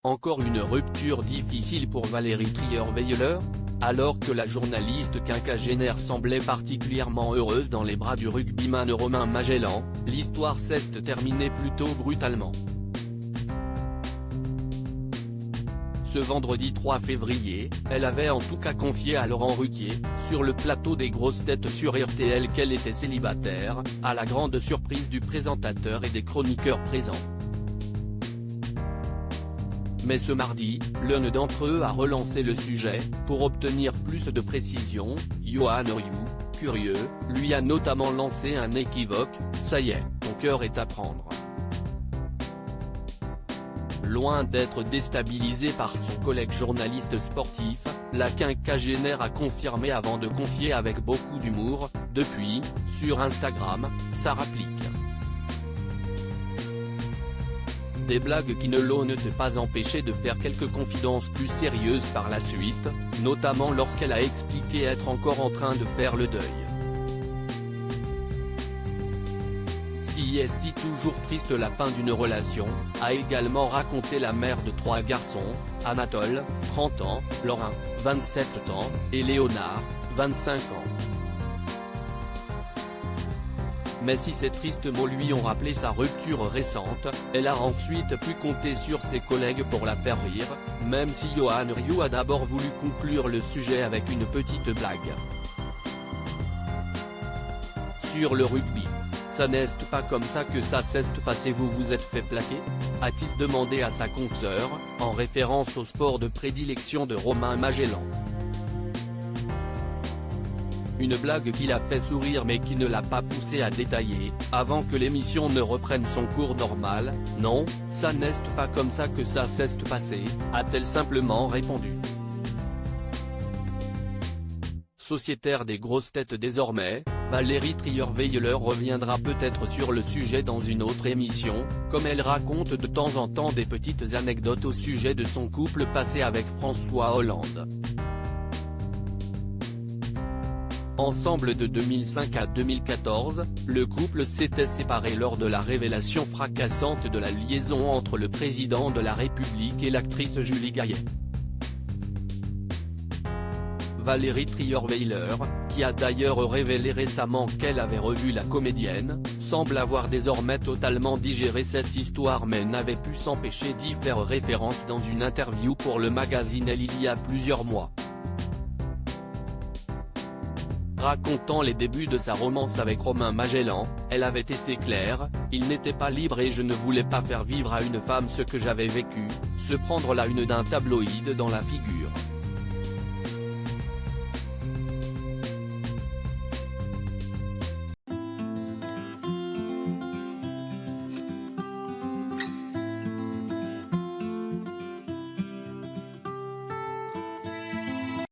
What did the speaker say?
Encore une rupture difficile pour Valérie Trierweiler? Alors que la journaliste quinquagénaire semblait particulièrement heureuse dans les bras du rugbyman Romain Magellan, l'histoire s'est terminée plutôt brutalement. Ce vendredi 3 février, elle avait en tout cas confié à Laurent Ruquier, sur le plateau des grosses têtes sur RTL, qu'elle était célibataire, à la grande surprise du présentateur et des chroniqueurs présents. Mais ce mardi, l'un d'entre eux a relancé le sujet, pour obtenir plus de précisions. Johan Rioux, curieux, lui a notamment lancé un équivoque: « Ça y est, ton cœur est à prendre ». Loin d'être déstabilisée par son collègue journaliste sportif, la quinquagénaire a confirmé avant de confier avec beaucoup d'humour: « Depuis, sur Instagram, ça rapplique ». Des blagues qui ne l'ont pas empêché de faire quelques confidences plus sérieuses par la suite, notamment lorsqu'elle a expliqué être encore en train de faire le deuil. Si est toujours triste la fin d'une relation, a également raconté la mère de 3 garçons, Anatole, 30 ans, Laurin, 27 ans, et Léonard, 25 ans. Mais si ces tristes mots lui ont rappelé sa rupture récente, elle a ensuite pu compter sur ses collègues pour la faire rire, même si Johan Rioux a d'abord voulu conclure le sujet avec une petite blague. Sur le rugby. Ça n'est pas comme ça que ça s'est passé, vous vous êtes fait plaquer? A-t-il demandé à sa consoeur, en référence au sport de prédilection de Romain Magellan. Une blague qui l'a fait sourire mais qui ne l'a pas poussé à détailler, avant que l'émission ne reprenne son cours normal. « Non, ça n'est pas comme ça que ça s'est passé », a-t-elle simplement répondu. Sociétaire des grosses têtes désormais, Valérie Trierweiler reviendra peut-être sur le sujet dans une autre émission, comme elle raconte de temps en temps des petites anecdotes au sujet de son couple passé avec François Hollande. Ensemble de 2005 à 2014, le couple s'était séparé lors de la révélation fracassante de la liaison entre le président de la République et l'actrice Julie Gaillet. Valérie Trierweiler, qui a d'ailleurs révélé récemment qu'elle avait revu la comédienne, semble avoir désormais totalement digéré cette histoire mais n'avait pu s'empêcher d'y faire référence dans une interview pour le magazine Elle il y a plusieurs mois. Racontant les débuts de sa romance avec Romain Magellan, elle avait été claire: « Il n'était pas libre et je ne voulais pas faire vivre à une femme ce que j'avais vécu, se prendre la une d'un tabloïd dans la figure.